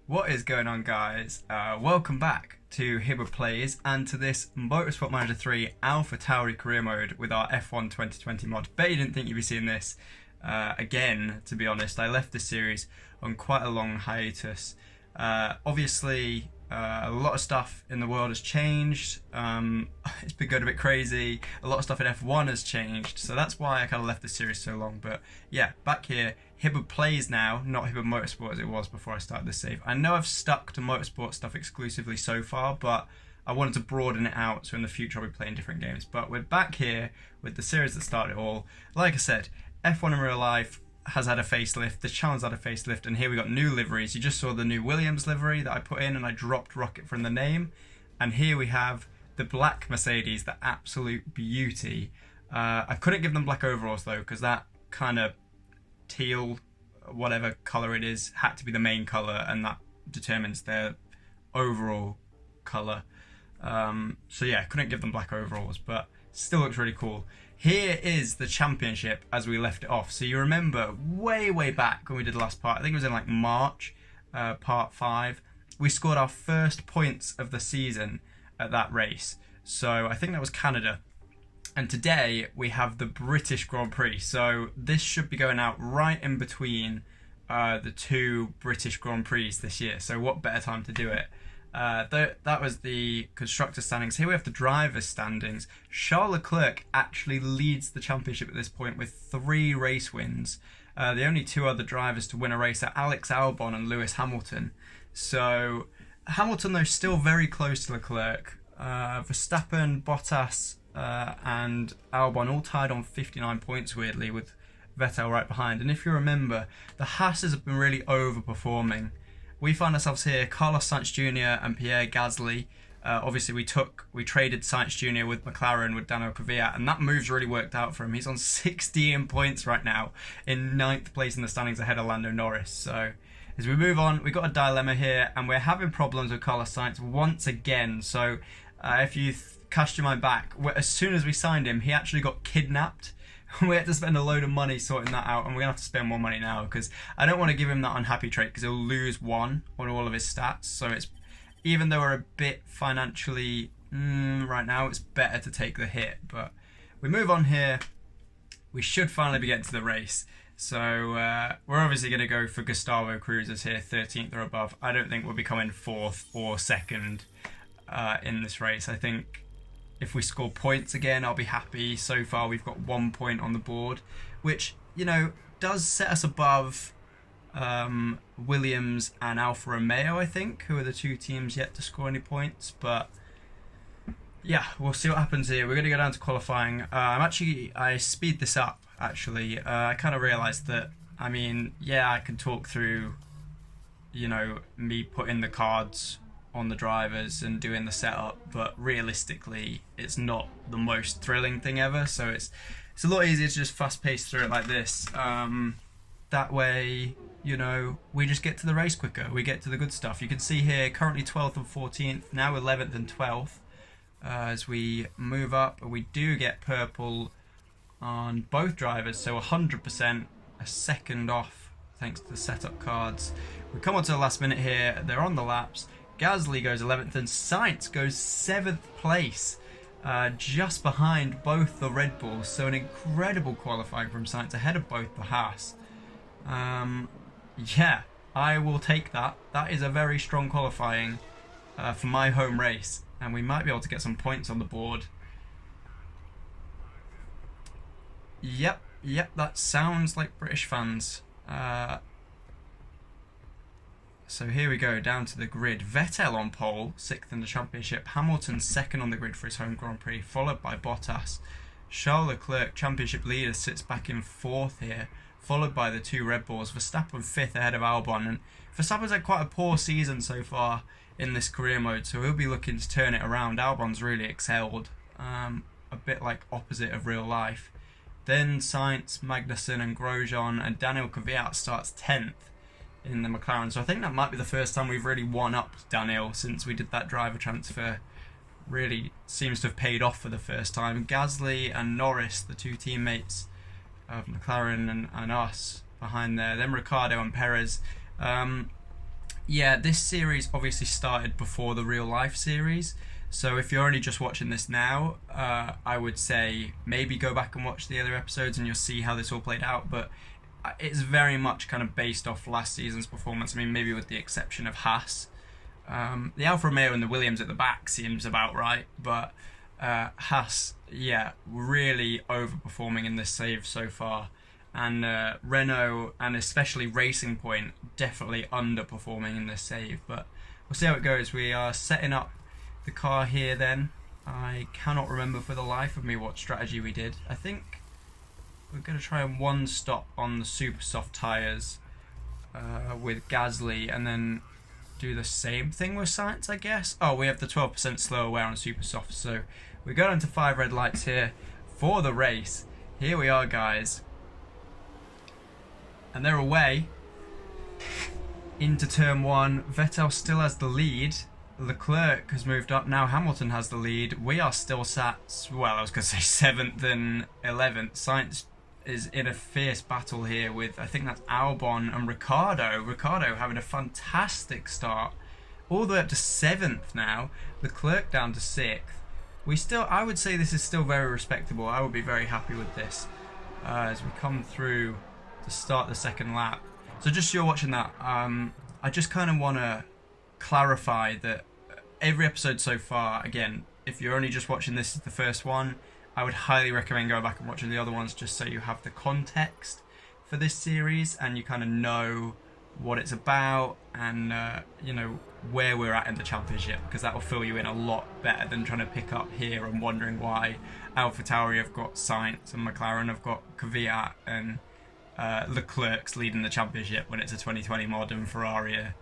What is going on, guys? Welcome back to Hibbert Plays and to this Motorsport Manager 3 AlphaTauri career mode with our F1 2020 mod. Bet you didn't think you'd be seeing this again, to be honest. I left this series on quite a long hiatus. Obviously, a lot of stuff in the world has changed. It's been going a bit crazy. A lot of stuff in F1 has changed, so that's why I kind of left this series so long. But yeah, back here, Hibbert Plays now, not Hibbert Motorsport as it was before I started this save. I know I've stuck to Motorsport stuff exclusively so far, but I wanted to broaden it out, so in the future I'll be playing different games. But we're back here with the series that started it all. Like I said, F1 in real life has had a facelift, the channel's had a facelift, and here we got new liveries. You just saw the new Williams livery that I put in and I dropped Rocket from the name. And here we have the black Mercedes, the absolute beauty. I couldn't give them black overalls though, because that kind of teal, whatever colour it is, had to be the main colour, and that determines their overall colour. So yeah, couldn't give them black overalls, but still looks really cool. Here is the championship as we left it off. So you remember way back when we did the last part, I think it was in like March, part 5, we scored our first points of the season at that race. So I think that was Canada. And today we have the British Grand Prix. So this should be going out right in between the two British Grand Prix this year. So what better time to do it? That was the constructor standings. Here we have the driver's standings. Charles Leclerc actually leads the championship at this point with 3 race wins. The only 2 other drivers to win a race are Alex Albon and Lewis Hamilton. So Hamilton, though, still very close to Leclerc. Verstappen, Bottas and Albon all tied on 59 points, weirdly, with Vettel right behind. And if you remember, the Haas's have been really overperforming. We find ourselves here, Carlos Sainz Jr. and Pierre Gasly. Obviously, we traded Sainz Jr. with McLaren with Daniel Kvyat, and that move's really worked out for him. He's on 16 points right now, in 9th place in the standings ahead of Lando Norris. So as we move on, we've got a dilemma here, and we're having problems with Carlos Sainz once again. So if you cast your mind back, as soon as we signed him, he actually got kidnapped. We had to spend a load of money sorting that out, and we're going to have to spend more money now because I don't want to give him that unhappy trait because he'll lose 1 on all of his stats. So it's, even though we're a bit financially right now, it's better to take the hit. But we move on here. We should finally be getting to the race. So we're obviously going to go for Gustavo Cruz's here, 13th or above. I don't think we'll be coming 4th or 2nd in this race. I think if we score points again, I'll be happy. So far, we've got 1 point on the board, which, you know, does set us above Williams and Alfa Romeo, I think, who are the 2 teams yet to score any points. But yeah, we'll see what happens here. We're going to go down to qualifying. I speed this up, actually. I kind of realised that, I mean, yeah, I can talk through, you know, me putting the cards on the drivers and doing the setup, but realistically it's not the most thrilling thing ever, so it's a lot easier to just fast pace through it like this. That way, you know, we just get to the race quicker, we get to the good stuff. You can see here currently 12th and 14th, now 11th and 12th. As we move up, we do get purple on both drivers, so 100% a second off thanks to the setup cards. We come on to the last minute here, they're on the laps. Gasly goes 11th and Sainz goes 7th place, just behind both the Red Bulls. So an incredible qualifying from Sainz, ahead of both the Haas. Yeah, I will take that. That is a very strong qualifying for my home race, and we might be able to get some points on the board. Yep, that sounds like British fans. So here we go, down to the grid. Vettel on pole, 6th in the championship. Hamilton 2nd on the grid for his home Grand Prix, followed by Bottas. Charles Leclerc, championship leader, sits back in 4th here, followed by the 2 Red Bulls. Verstappen 5th ahead of Albon. And Verstappen's had quite a poor season so far in this career mode, so he'll be looking to turn it around. Albon's really excelled, a bit like opposite of real life. Then Sainz, Magnussen and Grosjean, and Daniel Kvyat starts 10th. In the McLaren, so I think that might be the first time we've really won up Daniel since we did that driver transfer. Really seems to have paid off for the first time. Gasly and Norris, the 2 teammates of McLaren and us behind there. Then Ricciardo and Perez. Yeah, this series obviously started before the real life series. So if you're only just watching this now, I would say maybe go back and watch the other episodes and you'll see how this all played out. But it's very much kind of based off last season's performance. I mean, maybe with the exception of Haas. The Alfa Romeo and the Williams at the back seems about right, but Haas, yeah, really overperforming in this save so far. And Renault, and especially Racing Point, definitely underperforming in this save. But we'll see how it goes. We are setting up the car here then. I cannot remember for the life of me what strategy we did. I think we're going to try one stop on the super soft tyres with Gasly, and then do the same thing with Sainz, I guess. Oh, we have the 12% slower wear on super soft. So we go into 5 red lights here for the race. Here we are, guys. And they're away into turn 1. Vettel still has the lead. Leclerc has moved up. Now Hamilton has the lead. We are still sat, well, I was going to say 7th and 11th. Sainz is in a fierce battle here with, I think that's Albon and Ricciardo. Ricciardo having a fantastic start. All the way up to 7th now. Leclerc down to 6th. We still, I would say this is still very respectable. I would be very happy with this as we come through to start the second lap. So just so you're watching that, I just kind of want to clarify that every episode so far, again, if you're only just watching this as the first one, I would highly recommend going back and watching the other ones just so you have the context for this series and you kind of know what it's about and you know where we're at in the championship, because that will fill you in a lot better than trying to pick up here and wondering why AlphaTauri have got Sainz and McLaren have got Kvyat and Leclerc's leading the championship when it's a 2020 mod and Ferrari are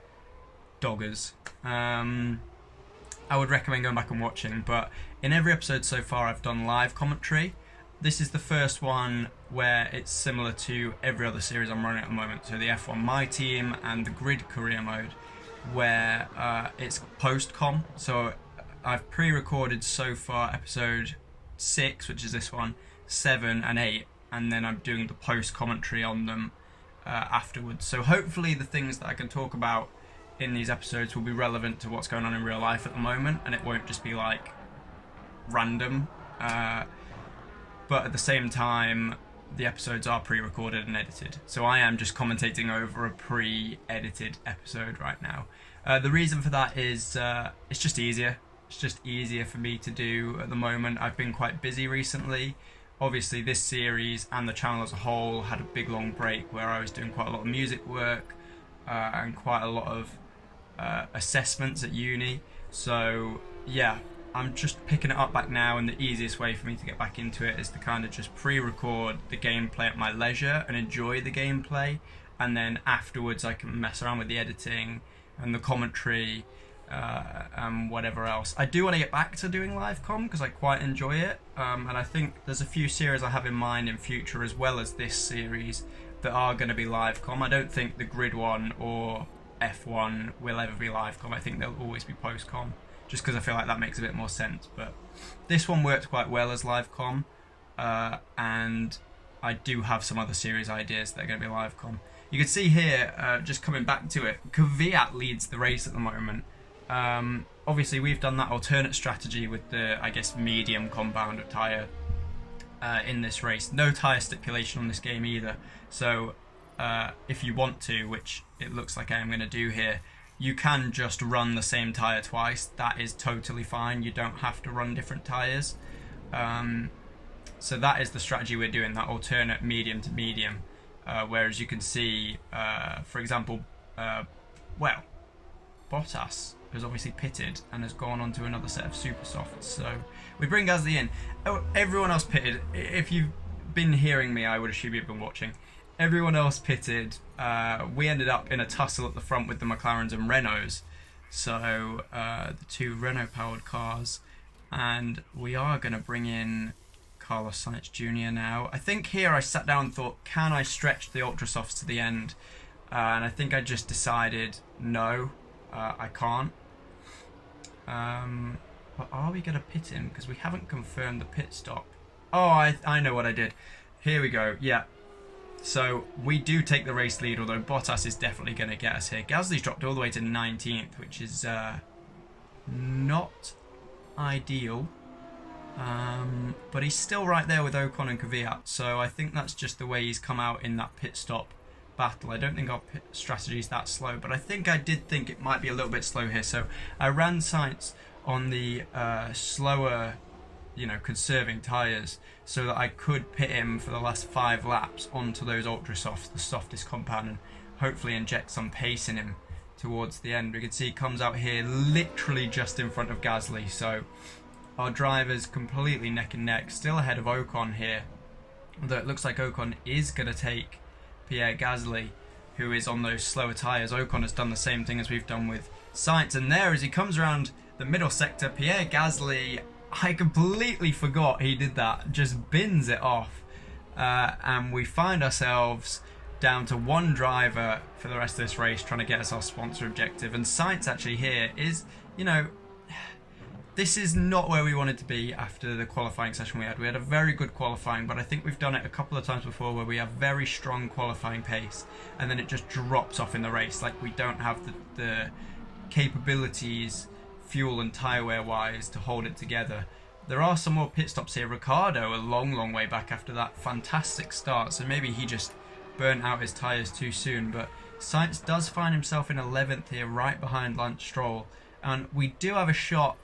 doggers. I would recommend going back and watching, but in every episode so far I've done live commentary. This is the first one where it's similar to every other series I'm running at the moment, so the F1 My Team and the Grid Career Mode, where it's post-com. So I've pre-recorded so far episode 6, which is this one, 7 and 8, and then I'm doing the post-commentary on them afterwards. So hopefully the things that I can talk about in these episodes will be relevant to what's going on in real life at the moment, and it won't just be like random. But at the same time, the episodes are pre-recorded and edited. So I am just commentating over a pre-edited episode right now. The reason for that is it's just easier. It's just easier for me to do at the moment. I've been quite busy recently. Obviously this series and the channel as a whole had a big long break where I was doing quite a lot of music work and quite a lot of assessments at uni. So yeah, I'm just picking it up back now, and the easiest way for me to get back into it is to kind of just pre-record the gameplay at my leisure and enjoy the gameplay, and then afterwards I can mess around with the editing and the commentary and whatever else. I do want to get back to doing live com because I quite enjoy it, and I think there's a few series I have in mind in future as well as this series that are going to be live com. I don't think the Grid one or F1 will ever be live com. I think they'll always be post com, just because I feel like that makes a bit more sense. But this one worked quite well as live com, and I do have some other series ideas that are going to be live com. You can see here, just coming back to it, Kvyat leads the race at the moment. Obviously we've done that alternate strategy with the, I guess, medium compound of tyre in this race. No tyre stipulation on this game either, so if you want to, which it looks like I am going to do here, you can just run the same tyre twice. That is totally fine. You don't have to run different tyres. So that is the strategy we're doing, that alternate medium to medium. Whereas you can see, for example, well, Bottas has obviously pitted and has gone on to another set of super softs. So we bring Gasly in. Oh, everyone else pitted. If you've been hearing me, I would assume you've been watching. Everyone else pitted. We ended up in a tussle at the front with the McLarens and Renaults. So the two Renault-powered cars. And we are going to bring in Carlos Sainz Jr. now. I think here I sat down and thought, can I stretch the Ultra Softs to the end? And I think I just decided, no, I can't. But are we going to pit him? Because we haven't confirmed the pit stop. Oh, I know what I did. Here we go. Yeah. So we do take the race lead, although Bottas is definitely going to get us here. Gasly's dropped all the way to 19th, which is not ideal. But he's still right there with Ocon and Kvyat, so I think that's just the way he's come out in that pit stop battle. I don't think our pit strategy is that slow, but I did think it might be a little bit slow here. So I ran Sainz on the slower, conserving tyres, so that I could pit him for the last 5 laps onto those ultra softs, the softest compound, and hopefully inject some pace in him towards the end. We can see he comes out here literally just in front of Gasly, so our drivers completely neck and neck, still ahead of Ocon here, although it looks like Ocon is going to take Pierre Gasly, who is on those slower tyres. Ocon has done the same thing as we've done with Sainz, and there as he comes around the middle sector, Pierre Gasly, I completely forgot he did that, just bins it off, and we find ourselves down to 1 driver for the rest of this race trying to get us our sponsor objective. And Sainz actually here is, this is not where we wanted to be after the qualifying session we had. We had a very good qualifying, but I think we've done it a couple of times before where we have very strong qualifying pace and then it just drops off in the race. Like, we don't have the capabilities, fuel and tyre wear wise, to hold it together. There are some more pit stops here. Ricciardo a long way back after that fantastic start, so maybe he just burnt out his tyres too soon. But Sainz does find himself in 11th here, right behind Lance Stroll, and we do have a shot,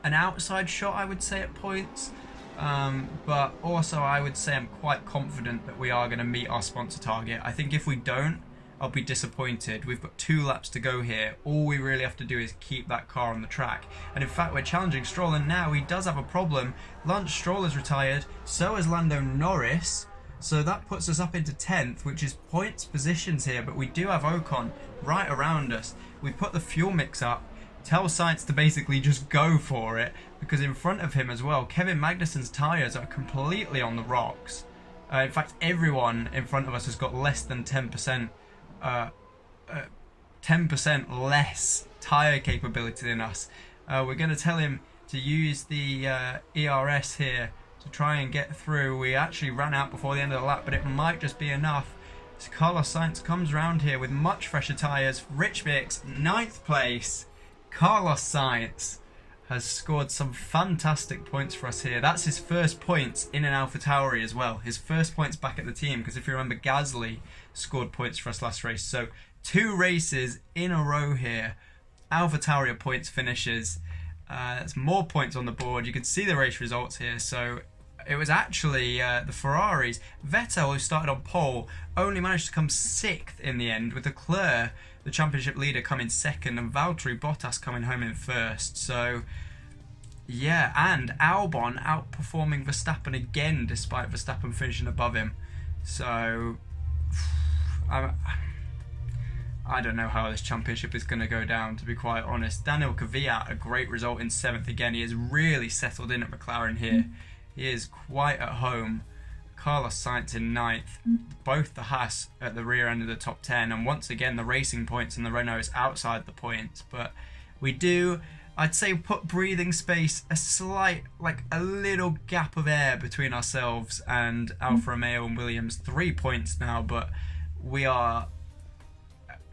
an outside shot I would say at points, but also I would say I'm quite confident that we are going to meet our sponsor target. I think if we don't, I'll be disappointed. We've got 2 laps to go here. All we really have to do is keep that car on the track, and in fact we're challenging Stroll, and now he does have a problem. Lance Stroll is retired, so is Lando Norris, so that puts us up into 10th, which is points positions here, but we do have Ocon right around us. We put the fuel mix up, tell Sainz to basically just go for it, because in front of him as well, Kevin Magnussen's tyres are completely on the rocks. In fact, everyone in front of us has got less than 10% 10% less tyre capability than us. We're going to tell him to use the ERS here to try and get through. We actually ran out before the end of the lap, but it might just be enough. So Carlos Sainz comes round here with much fresher tyres. Rich Mix, 9th place. Carlos Sainz has scored some fantastic points for us here. That's his first points in an AlphaTauri as well. His first points back at the team, because if you remember, Gasly scored points for us last race. So 2 races in a row here. AlphaTauri points finishes. That's more points on the board. You can see the race results here. So it was actually the Ferraris. Vettel, who started on pole, only managed to come 6th in the end, with Leclerc, the championship leader, coming 2nd, and Valtteri Bottas coming home in 1st. So yeah, and Albon outperforming Verstappen again, despite Verstappen finishing above him. So I don't know how this championship is going to go down, to be quite honest. Daniel Kvyat, a great result in 7th again. He has really settled in at McLaren here. He is quite at home. Carlos Sainz in 9th. Both the Haas at the rear end of the top 10. And once again, the Racing Points and the Renaults outside the points. But we do, I'd say, put breathing space, a slight, like a little gap of air between ourselves and Alfa Romeo and Williams. 3 points now, but we are,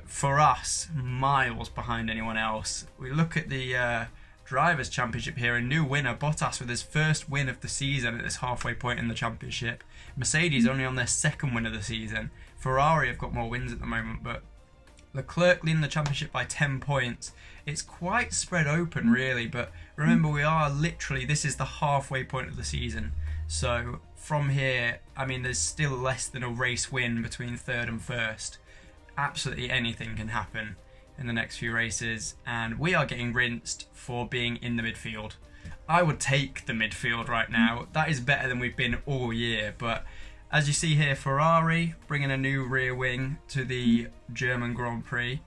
for us, miles behind anyone else. We look at the Drivers' Championship here, a new winner, Bottas, with his first win of the season at this halfway point in the championship. Mercedes only on their 2nd win of the season. Ferrari have got more wins at the moment, but Leclerc leading the championship by 10 points. It's quite spread open, really, but remember, we are literally, this is the halfway point of the season. So from here, I mean, there's still less than a race win between 3rd and 1st. Absolutely anything can happen in the next few races, and we are getting rinsed for being in the midfield. I would take the midfield right now. That is better than we've been all year. But as you see here, Ferrari bringing a new rear wing to the German Grand Prix.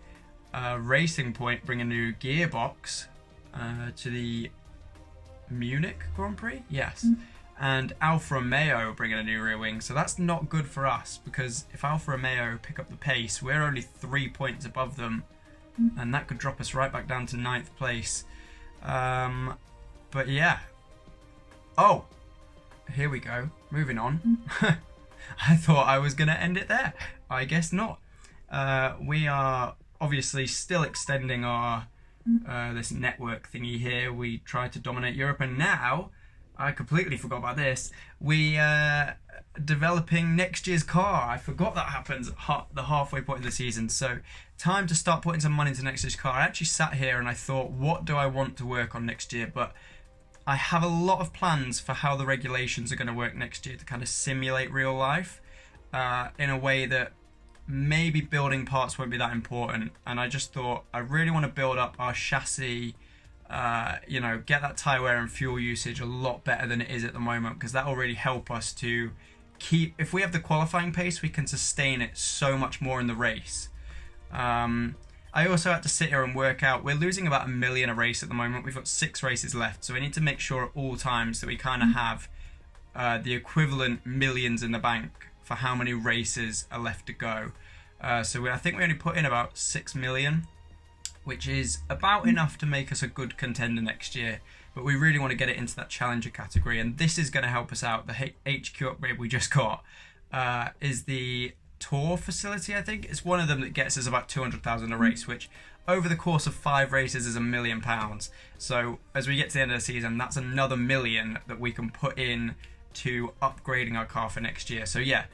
Racing Point bring a new gearbox to the Munich Grand Prix. Yes. And Alfa Romeo bringing a new rear wing. So that's not good for us, because if Alfa Romeo pick up the pace, we're only 3 points above them, and that could drop us right back down to 9th place. But yeah. Oh, here we go. Moving on. I thought I was going to end it there. I guess not. We are obviously still extending our this network thingy here. We tried to dominate Europe, and now I completely forgot about this. We developing next year's car. I forgot that happens at the halfway point of the season. So time to start putting some money into next year's car. I actually sat here and I thought, what do I want to work on next year? But I have a lot of plans for how the regulations are going to work next year to kind of simulate real life in a way that maybe building parts won't be that important. And I just thought I really want to build up our chassis, you know, get that tyre wear and fuel usage a lot better than it is at the moment, because that will really help us to keep, if we have the qualifying pace, we can sustain it so much more in the race. I also had to sit here and work out, we're losing about $1 million a race at the moment. We've got 6 races left, so we need to make sure at all times that we kind of have the equivalent millions in the bank for how many races are left to go. So I think we only put in about 6 million, which is about enough to make us a good contender next year. But we really want to get it into that challenger category, and this is going to help us out. The HQ upgrade we just got is the Tour facility, I think. It's one of them that gets us about 200,000 a race, which over the course of 5 races is £1 million. So as we get to the end of the season, that's another $1 million that we can put in to upgrading our car for next year. So yeah,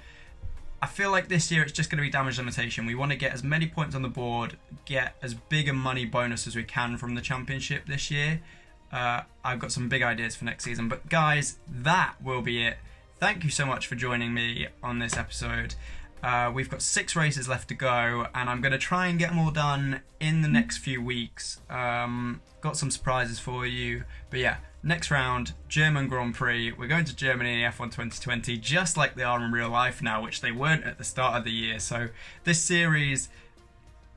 I feel like this year it's just going to be damage limitation. We want to get as many points on the board, get as big a money bonus as we can from the championship this year. I've got some big ideas for next season. But guys, that will be it. Thank you so much for joining me on this episode. We've got 6 races left to go, and I'm going to try and get them all done in the next few weeks. Got some surprises for you. But yeah, next round, German Grand Prix. We're going to Germany in the F1 2020, just like they are in real life now, which they weren't at the start of the year. So this series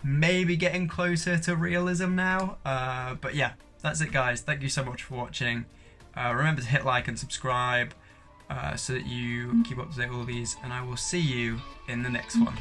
may be getting closer to realism now. But yeah, that's it, guys. Thank you so much for watching. Remember to hit like and subscribe so that you keep up to date with all these, and I will see you in the next one.